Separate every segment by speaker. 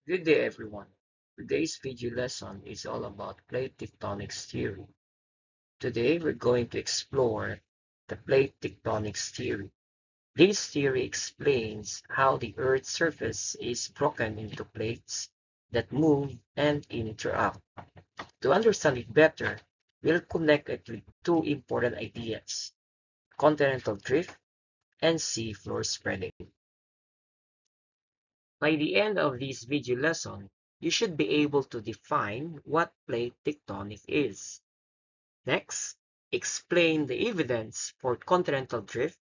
Speaker 1: Good day, everyone. Today's video lesson is all about plate tectonics theory. Today, we're going to explore the plate tectonics theory. This theory explains how the Earth's surface is broken into plates that move and interact. To understand it better, we'll connect it with two important ideas: continental drift and seafloor spreading. By the end of this video lesson, you should be able to define what plate tectonic is. Next, explain the evidence for continental drift,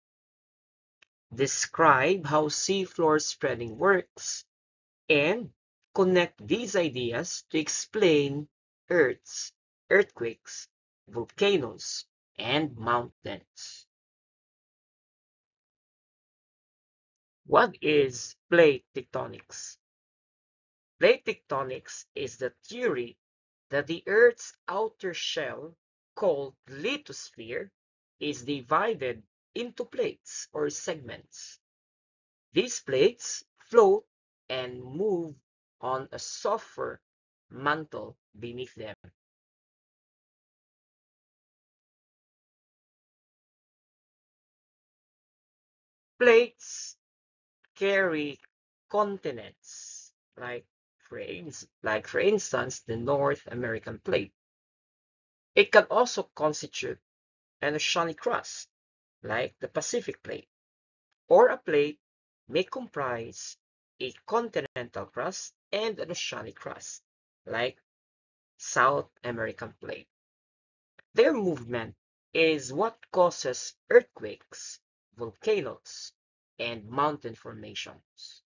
Speaker 1: describe how seafloor spreading works, and connect these ideas to explain Earth's earthquakes, volcanoes, and mountains. What is plate tectonics? Plate tectonics is the theory that the Earth's outer shell, called lithosphere, is divided into plates or segments. These plates float and move on a softer mantle beneath them. Plates carry continents, for instance, the North American plate. It can also constitute an oceanic crust, like the Pacific plate, or a plate may comprise a continental crust and an oceanic crust, like South American plate. Their movement is what causes earthquakes, volcanoes, and mountain formations.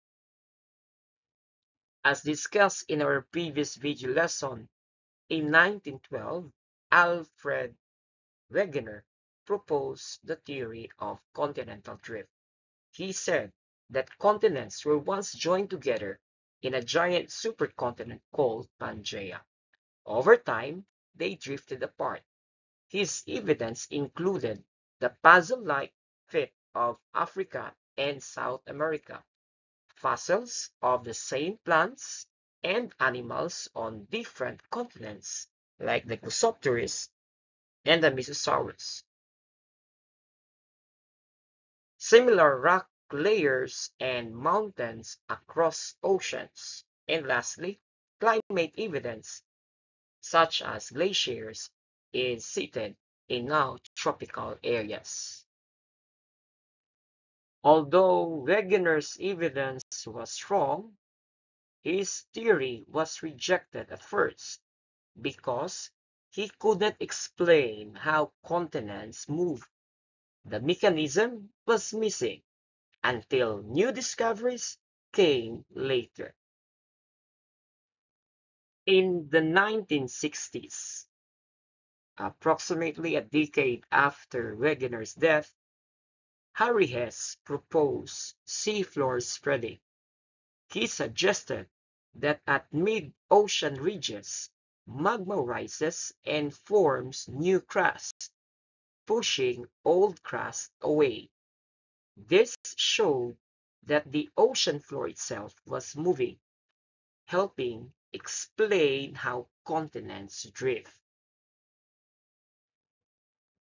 Speaker 1: As discussed in our previous video lesson, in 1912, Alfred Wegener proposed the theory of continental drift. He said that continents were once joined together in a giant supercontinent called Pangaea. Over time, they drifted apart. His evidence included the puzzle-like fit of Africa and South America, fossils of the same plants and animals on different continents, like the Glossopteris and the Mesosaurus. Similar rock layers and mountains across oceans. And lastly, climate evidence, such as glaciers, is cited in now tropical areas. Although Wegener's evidence was strong, his theory was rejected at first because he couldn't explain how continents move. The mechanism was missing until new discoveries came later. In the 1960s, approximately a decade after Wegener's death, Harry Hess proposed seafloor spreading. He suggested that at mid-ocean ridges, magma rises and forms new crust, pushing old crust away. This showed that the ocean floor itself was moving, helping explain how continents drift.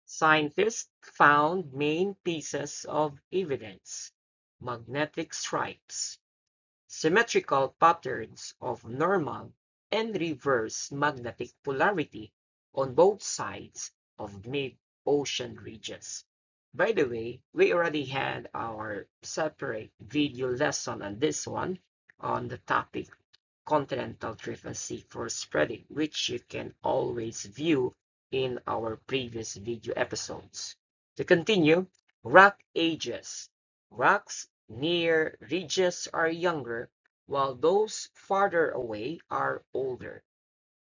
Speaker 1: Scientists found main pieces of evidence: magnetic stripes, symmetrical patterns of normal and reverse magnetic polarity on both sides of mid-ocean ridges. By the way, we already had our separate video lesson on this one on the topic continental drift and seafloor spreading, which you can always view in our previous video episodes. To continue, rock ages. Rocks near ridges are younger, while those farther away are older.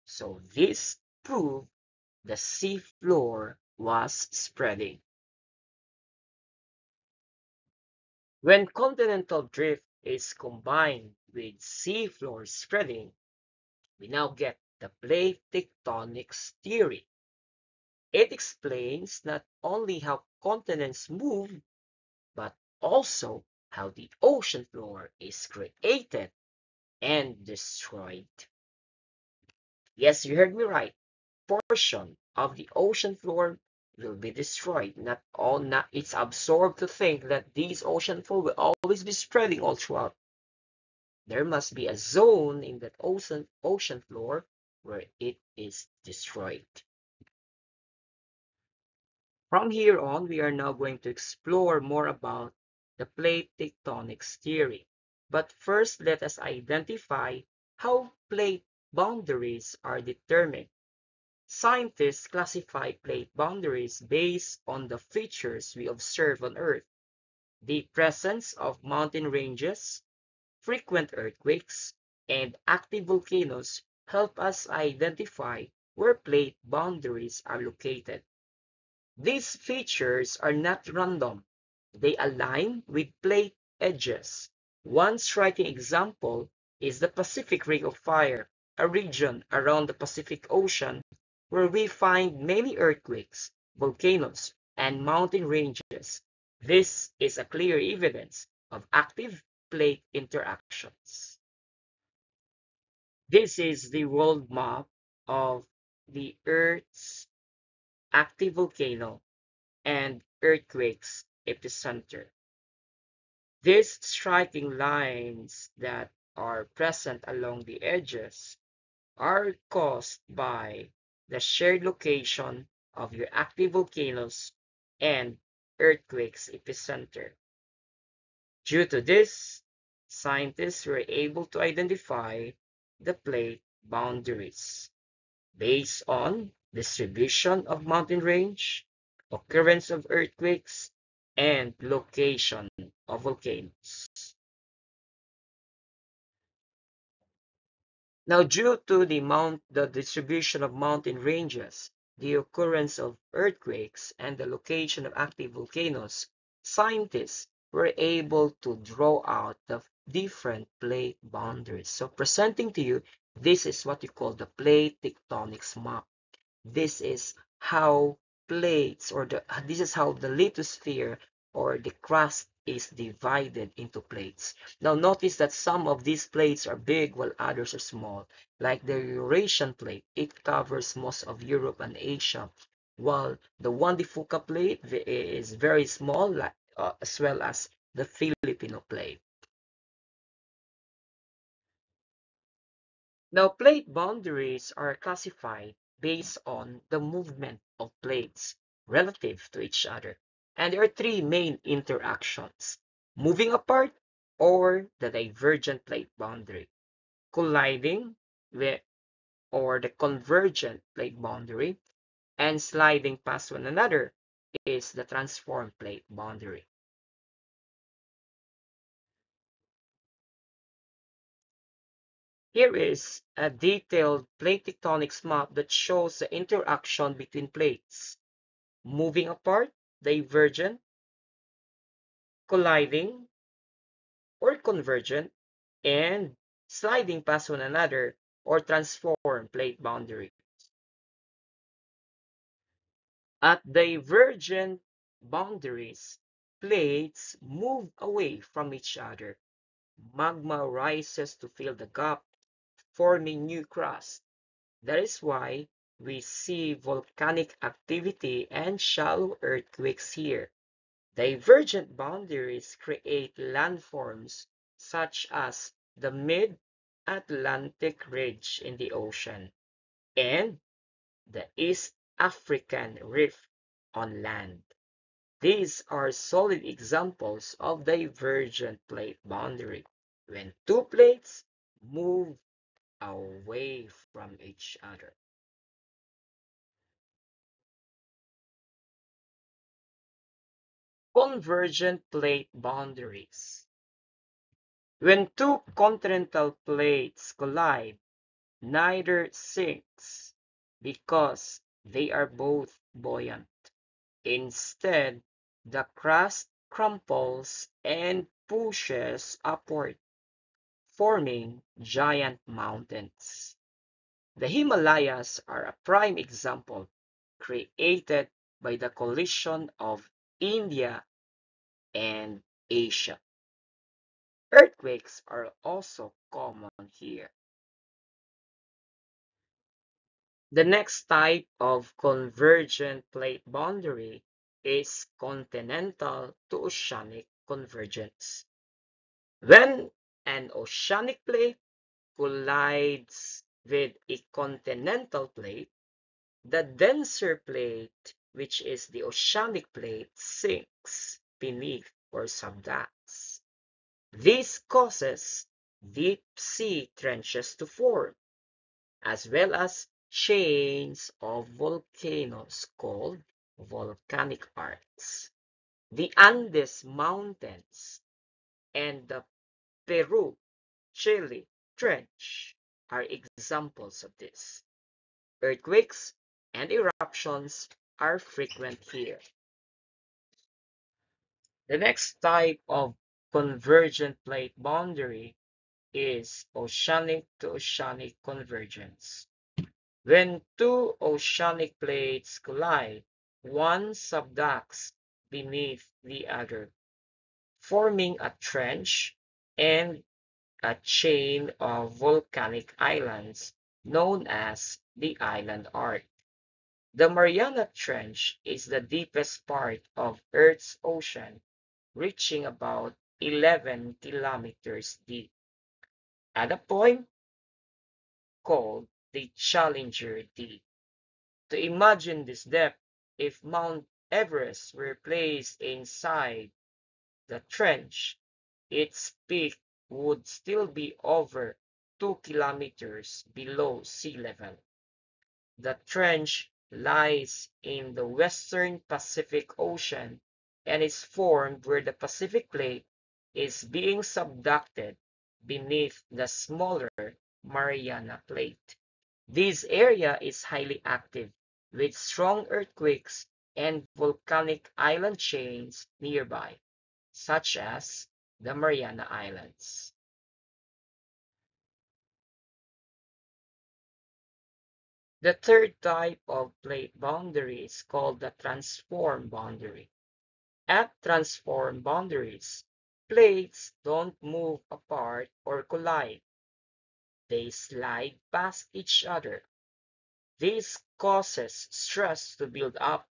Speaker 1: So this proved the seafloor was spreading. When continental drift is combined with seafloor spreading, we now get the plate tectonics theory. It explains not only how continents move, but also how the ocean floor is created and destroyed. Yes, you heard me right. Portion of the ocean floor will be destroyed. Not it's absurd to think that these ocean floor will always be spreading all throughout. There must be a zone in that ocean floor where it is destroyed. From here on, we are now going to explore more about the plate tectonics theory. But first, let us identify how plate boundaries are determined. Scientists classify plate boundaries based on the features we observe on Earth: the presence of mountain ranges, frequent earthquakes, and active volcanoes help us identify where plate boundaries are located. These features are not random. They align with plate edges. One striking example is the Pacific Ring of Fire, a region around the Pacific Ocean where we find many earthquakes, volcanoes, and mountain ranges. This is a clear evidence of active plate interactions. This is the world map of the Earth's active volcano and earthquakes epicenter. These striking lines that are present along the edges are caused by the shared location of your active volcanoes and earthquakes epicenter. Due to this, scientists were able to identify the plate boundaries based on distribution of mountain range, occurrence of earthquakes, and location of volcanoes. Now, due to the distribution of mountain ranges, the occurrence of earthquakes, and the location of active volcanoes, scientists were able to draw out the different plate boundaries. So presenting to you, this is what you call the plate tectonics map. This is how this is how the lithosphere or the crust is divided into plates. Now notice that some of these plates are big while others are small. Like the Eurasian plate, it covers most of Europe and Asia, while the Juan de Fuca plate is very small, as well as the Filipino plate. Now, plate boundaries are classified based on the movement of plates relative to each other. And there are three main interactions: moving apart, or the divergent plate boundary; colliding with, or the convergent plate boundary; and sliding past one another is the transform plate boundary. Here is a detailed plate tectonics map that shows the interaction between plates: moving apart, divergent, colliding, or convergent, and sliding past one another or transform plate boundary. At divergent boundaries, plates move away from each other. Magma rises to fill the gap, forming new crust. That is why we see volcanic activity and shallow earthquakes here. Divergent boundaries create landforms such as the Mid-Atlantic Ridge in the ocean and the East African Rift on land. These are solid examples of divergent plate boundary, when two plates move away from each other. Convergent plate boundaries. When two continental plates collide, neither sinks because they are both buoyant. Instead, the crust crumples and pushes upward, forming giant mountains. The Himalayas are a prime example, created by the collision of India and Asia. Earthquakes are also common here. The next type of convergent plate boundary is continental to oceanic convergence. When an oceanic plate collides with a continental plate, the denser plate, which is the oceanic plate, sinks beneath or subducts. This causes deep sea trenches to form, as well as chains of volcanoes called volcanic arcs. The Andes Mountains and the Peru Chile Trench are examples of this. Earthquakes and eruptions are frequent here. The next type of convergent plate boundary is oceanic to oceanic convergence. When two oceanic plates collide, one subducts beneath the other, forming a trench and a chain of volcanic islands known as the island arc. The Mariana Trench is the deepest part of Earth's ocean, reaching about 11 kilometers deep, at a point called the Challenger Deep. To imagine this depth, if Mount Everest were placed inside the trench, its peak would still be over 2 kilometers below sea level. The trench lies in the western Pacific Ocean and is formed where the Pacific Plate is being subducted beneath the smaller Mariana Plate. This area is highly active, with strong earthquakes and volcanic island chains nearby, such as the Mariana Islands. The third type of plate boundary is called the transform boundary. At transform boundaries, plates don't move apart or collide. They slide past each other. This causes stress to build up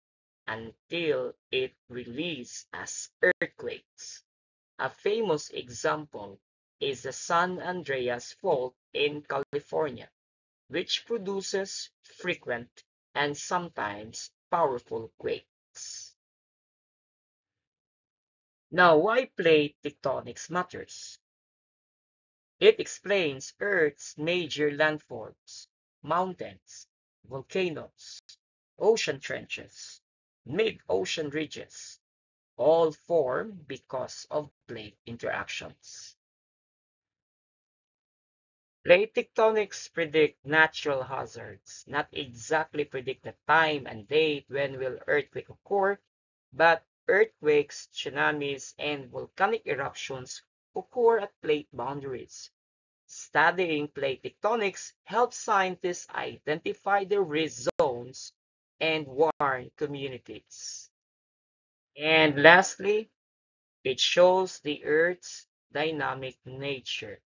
Speaker 1: until it releases as earthquakes. A famous example is the San Andreas Fault in California, which produces frequent and sometimes powerful quakes. Now, why plate tectonics matters? It explains Earth's major landforms, mountains, volcanoes, ocean trenches, mid-ocean ridges, all form because of plate interactions. Plate tectonics predict natural hazards, not exactly predict the time and date when will earthquake occur, but earthquakes, tsunamis, and volcanic eruptions occur at plate boundaries. Studying plate tectonics helps scientists identify the risk zones and warn communities. And lastly, it shows the Earth's dynamic nature.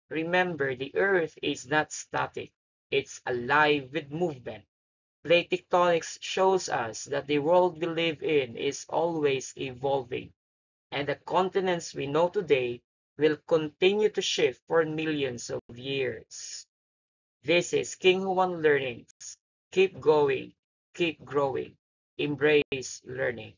Speaker 1: Remember, the Earth is not static, it's alive with movement. Plate tectonics shows us that the world we live in is always evolving, and the continents we know today will continue to shift for millions of years. This is King Huan Learnings. Keep going, keep growing, embrace learning.